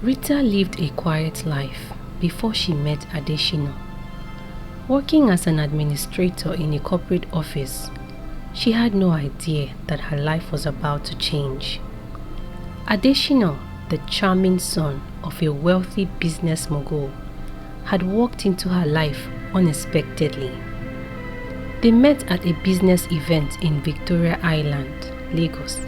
Rita lived a quiet life before she met Adeshina. Working as an administrator in a corporate office, she had no idea that her life was about to change. Adeshina, the charming son of a wealthy business mogul, had walked into her life unexpectedly. They met at a business event in Victoria Island, Lagos,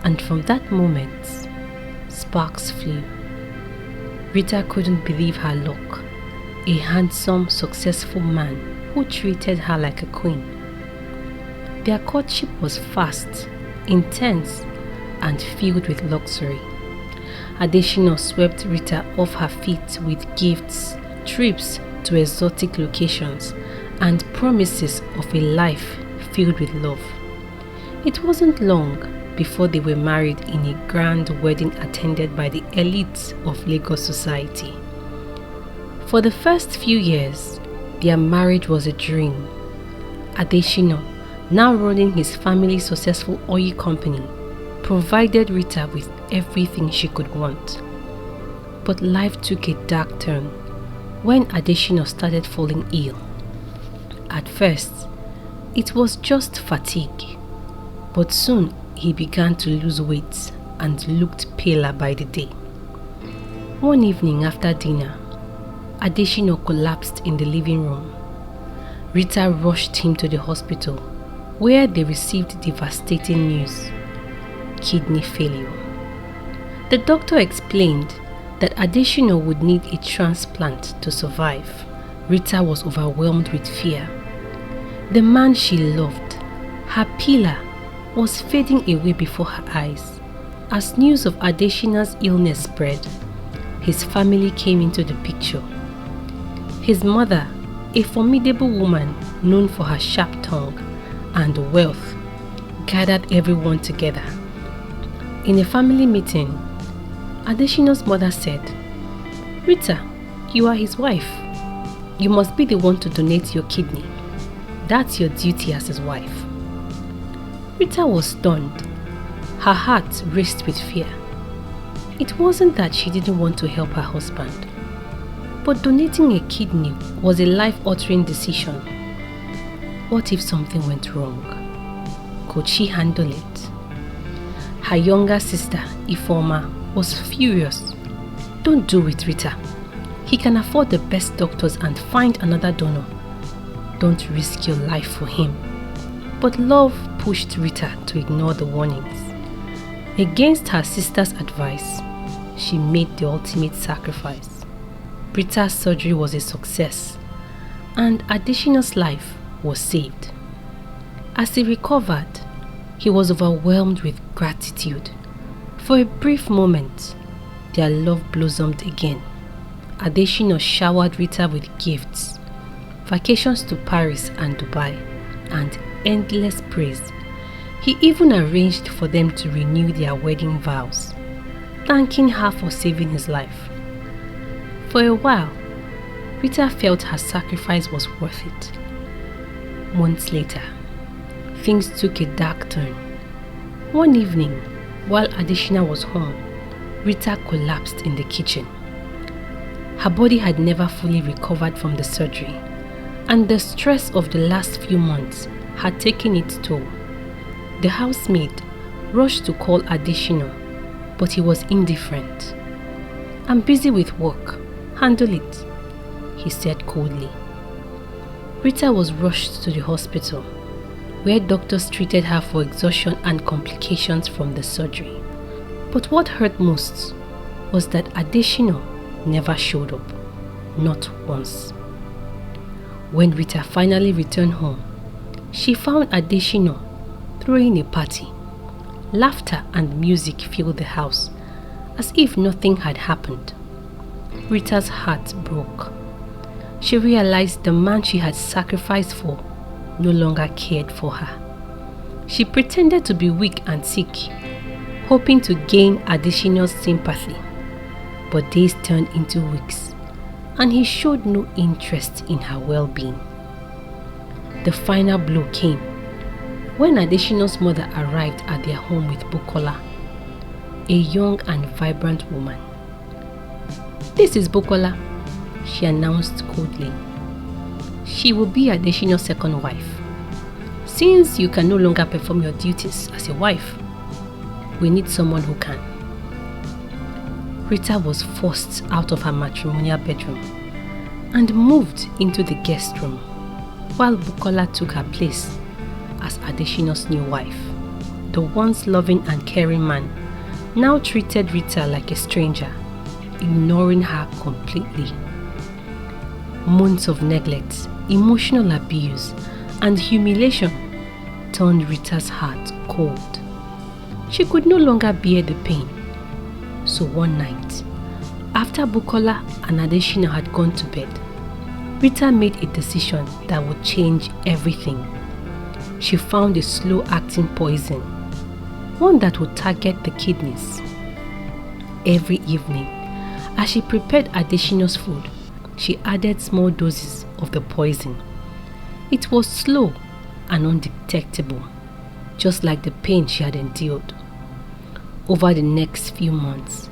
and from that moment, sparks flew. Rita couldn't believe her luck. A handsome, successful man who treated her like a queen. Their courtship was fast, intense, and filled with luxury. Adeshina swept Rita off her feet with gifts, trips to exotic locations, and promises of a life filled with love. It wasn't long before they were married in a grand wedding attended by the elites of Lagos society. For the first few years, their marriage was a dream. Adeshina, now running his family's successful oil company, provided Rita with everything she could want. But life took a dark turn when Adeshina started falling ill. At first, it was just fatigue, but soon he began to lose weight and looked paler by the day. One evening after dinner, Adeshina collapsed in the living room. Rita rushed him to the hospital, where they received devastating news: kidney failure. The doctor explained that Adeshina would need a transplant to survive. Rita was overwhelmed with fear. The man she loved, her pillar, was fading away before her eyes. As news of Adeshina's illness spread, his family came into the picture. His mother, a formidable woman known for her sharp tongue and wealth, gathered everyone together. In a family meeting, Adeshina's mother said, "Rita, you are his wife. You must be the one to donate your kidney. That's your duty as his wife." Rita was stunned. Her heart raced with fear. It wasn't that she didn't want to help her husband, but donating a kidney was a life-altering decision. What if something went wrong? Could she handle it? Her younger sister, Ifeoma, was furious. "Don't do it, Rita. He can afford the best doctors and find another donor. Don't risk your life for him." But love pushed Rita to ignore the warnings. Against her sister's advice, she made the ultimate sacrifice. Rita's surgery was a success, and Adeshina's life was saved. As he recovered, he was overwhelmed with gratitude. For a brief moment, their love blossomed again. Adeshina showered Rita with gifts, vacations to Paris and Dubai, and endless praise. He even arranged for them to renew their wedding vows, thanking her for saving his life. For a while, Rita felt her sacrifice was worth it. Months later, things took a dark turn. One evening, while Adeshina was home, Rita collapsed in the kitchen. Her body had never fully recovered from the surgery, and the stress of the last few months had taken its toll. The housemaid rushed to call Adeshina, but he was indifferent. "I'm busy with work. Handle it," he said coldly. Rita was rushed to the hospital, where doctors treated her for exhaustion and complications from the surgery. But what hurt most was that Adeshina never showed up, not once. When Rita finally returned home, she found Adeshina throwing a party. Laughter and music filled the house, as if nothing had happened. Rita's heart broke. She realized the man she had sacrificed for no longer cared for her. She pretended to be weak and sick, hoping to gain Adeshina's sympathy. But days turned into weeks, and he showed no interest in her well-being. The final blow came when Adeshina's mother arrived at their home with Bukola, a young and vibrant woman. "This is Bukola," she announced coldly. "She will be Adeshino's second wife. Since you can no longer perform your duties as a wife, we need someone who can." Rita was forced out of her matrimonial bedroom and moved into the guest room, while Bukola took her place as Adeshino's new wife. The once loving and caring man now treated Rita like a stranger, ignoring her completely. Months of neglect, emotional abuse, and humiliation turned Rita's heart cold. She could no longer bear the pain. So one night, after Bukola and Adeshino had gone to bed, Rita made a decision that would change everything. She found a slow-acting poison, one that would target the kidneys. Every evening, as she prepared Adeshino's food, she added small doses of the poison. It was slow and undetectable, just like the pain she had endured. Over the next few months,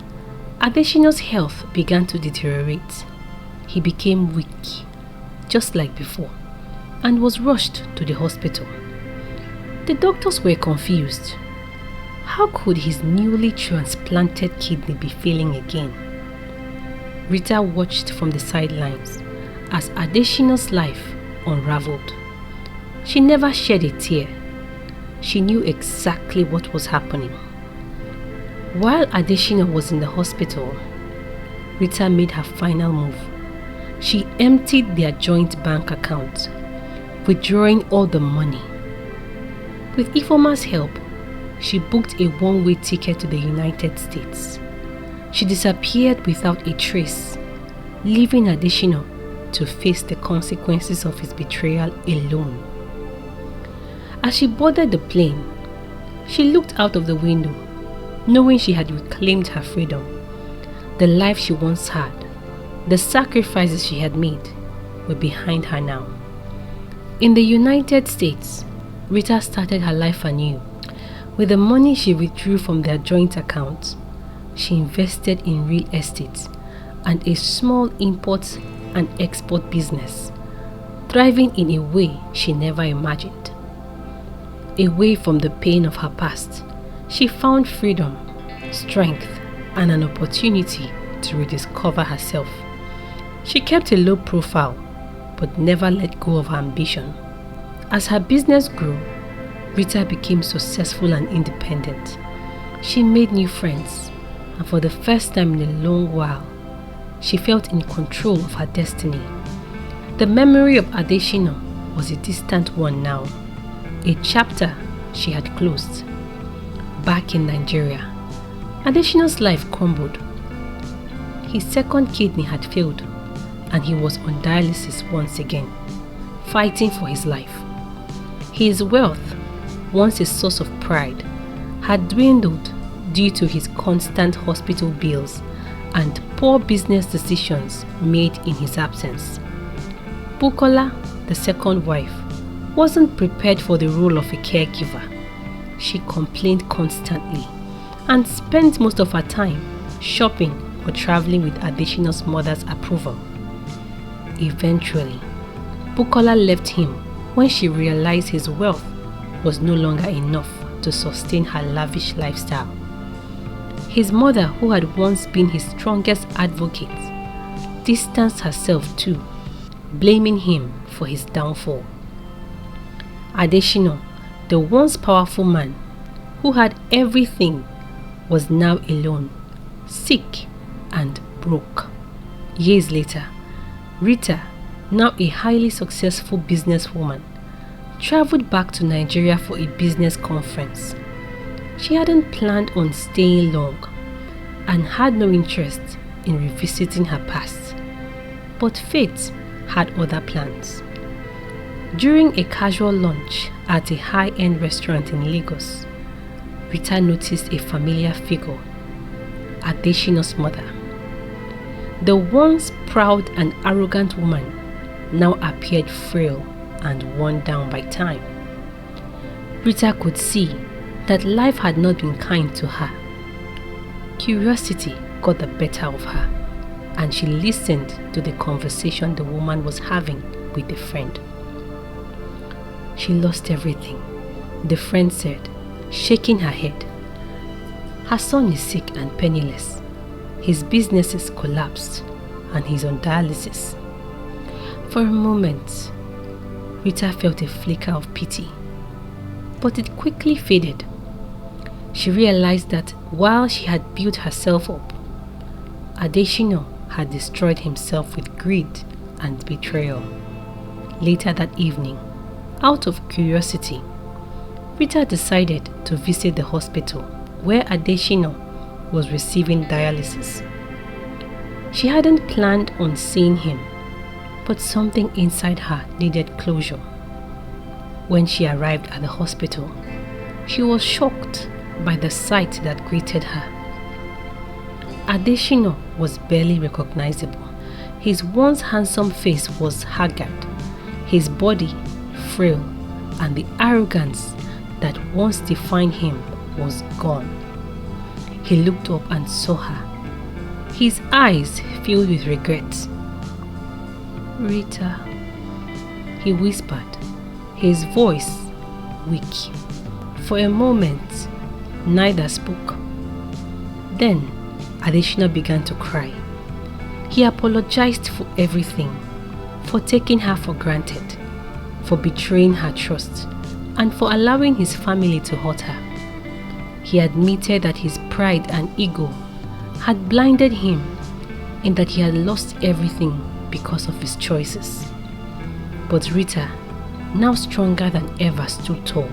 Adeshino's health began to deteriorate. He became weak, just like before, and was rushed to the hospital. The doctors were confused. How could his newly transplanted kidney be failing again? Rita watched from the sidelines as Adeshino's life unraveled. She never shed a tear. She knew exactly what was happening. While Adeshino was in the hospital, Rita made her final move. She emptied their joint bank account, withdrawing all the money. With Ifoma's help, she booked a one-way ticket to the United States. She disappeared without a trace, leaving Adeshino to face the consequences of his betrayal alone. As she boarded the plane, she looked out of the window, knowing she had reclaimed her freedom. The life she once had, the sacrifices she had made, were behind her now. In the United States, Rita started her life anew. With the money she withdrew from their joint account, she invested in real estate and a small import and export business, thriving in a way she never imagined. Away from the pain of her past, she found freedom, strength, and an opportunity to rediscover herself. She kept a low profile, but never let go of her ambition. As her business grew, Rita became successful and independent. She made new friends, and for the first time in a long while, she felt in control of her destiny. The memory of Adeshino was a distant one now, a chapter she had closed. Back in Nigeria, Adeshino's life crumbled. His second kidney had failed, and he was on dialysis once again, fighting for his life. His wealth, once a source of pride, had dwindled due to his constant hospital bills and poor business decisions made in his absence. Bukola, the second wife, wasn't prepared for the role of a caregiver. She complained constantly and spent most of her time shopping or traveling with Adeshino's mother's approval. Eventually, Bukola left him when she realized his wealth was no longer enough to sustain her lavish lifestyle. His mother, who had once been his strongest advocate, distanced herself too, blaming him for his downfall. Adeshino, the once powerful man who had everything, was now alone, sick and broke. Years later, Rita, now a highly successful businesswoman, traveled back to Nigeria for a business conference. She hadn't planned on staying long and had no interest in revisiting her past, but fate had other plans. During a casual lunch at a high-end restaurant in Lagos, Rita noticed a familiar figure, Adeshino's mother. The once proud and arrogant woman now appeared frail and worn down by time. Rita could see that life had not been kind to her. Curiosity got the better of her, and she listened to the conversation the woman was having with a friend. She lost everything, the friend said, shaking her head. Her son is sick and penniless. His businesses collapsed and he's on dialysis. For a moment, Rita felt a flicker of pity, but it quickly faded. She realized that while she had built herself up, Adeshina had destroyed himself with greed and betrayal. Later that evening, out of curiosity, Rita decided to visit the hospital where Adeshina was receiving dialysis. She hadn't planned on seeing him, but something inside her needed closure. When she arrived at the hospital, she was shocked by the sight that greeted her. Adeshina was barely recognizable. His once handsome face was haggard, his body frail, and the arrogance that once defined him was gone. He looked up and saw her, his eyes filled with regret. "Rita," he whispered, his voice weak. For a moment, neither spoke. Then Adeshina began to cry. He apologized for everything, for taking her for granted, for betraying her trust, and for allowing his family to hurt her. He admitted that his pride and ego had blinded him and that he had lost everything because of his choices. But Rita, now stronger than ever, stood tall.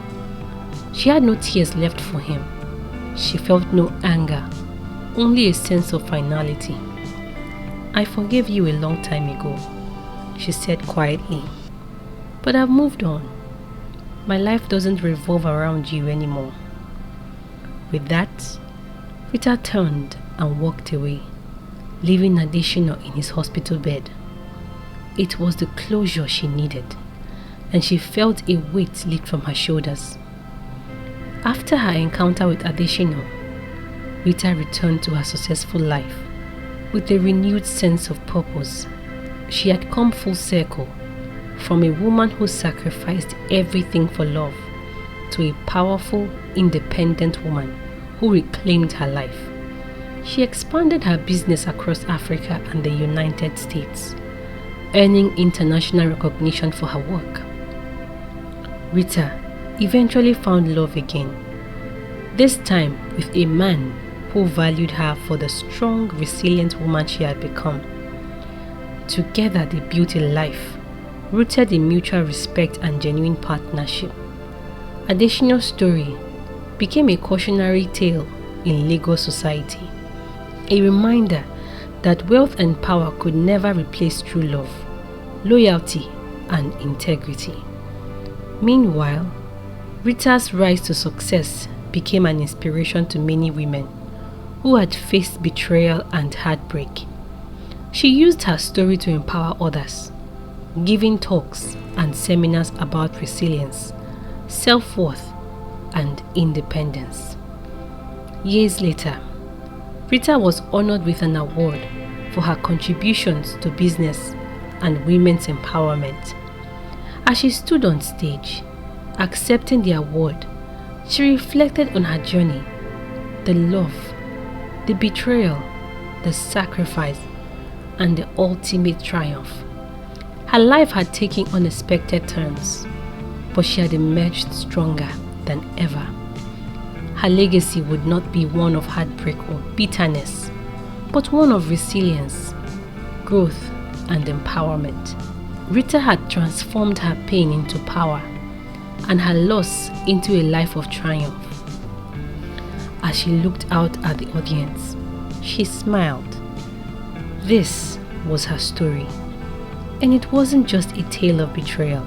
She had no tears left for him. She felt no anger, only a sense of finality. "I forgave you a long time ago," she said quietly, "but I've moved on. My life doesn't revolve around you anymore." With that, Rita turned and walked away, leaving Adeshina in his hospital bed. It was the closure she needed, and she felt a weight lift from her shoulders. After her encounter with Adeshina, Rita returned to her successful life with a renewed sense of purpose. She had come full circle, from a woman who sacrificed everything for love to a powerful, independent woman who reclaimed her life. She expanded her business across Africa and the United States, earning international recognition for her work. Rita eventually found love again, this time with a man who valued her for the strong, resilient woman she had become. Together they built a life rooted in mutual respect and genuine partnership. Adeshina's story became a cautionary tale in Lagos society, a reminder that wealth and power could never replace true love, loyalty, and integrity. Meanwhile, Rita's rise to success became an inspiration to many women who had faced betrayal and heartbreak. She used her story to empower others, giving talks and seminars about resilience, self-worth, and independence. Years later, Rita was honored with an award for her contributions to business and women's empowerment. As she stood on stage, accepting the award, she reflected on her journey, the love, the betrayal, the sacrifice, and the ultimate triumph. Her life had taken unexpected turns, but she had emerged stronger than ever. Her legacy would not be one of heartbreak or bitterness, but one of resilience, growth, and empowerment. Rita had transformed her pain into power and her loss into a life of triumph. As she looked out at the audience, she smiled. This was her story, and it wasn't just a tale of betrayal.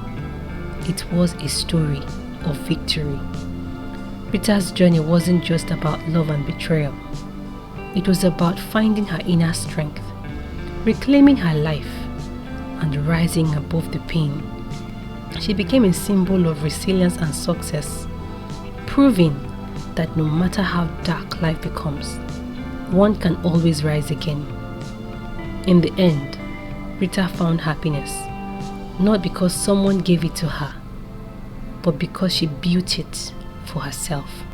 It was a story of victory. Rita's journey wasn't just about love and betrayal. It was about finding her inner strength, reclaiming her life, and rising above the pain. She became a symbol of resilience and success, proving that no matter how dark life becomes, one can always rise again. In the end, Rita found happiness, not because someone gave it to her, but because she built it for herself.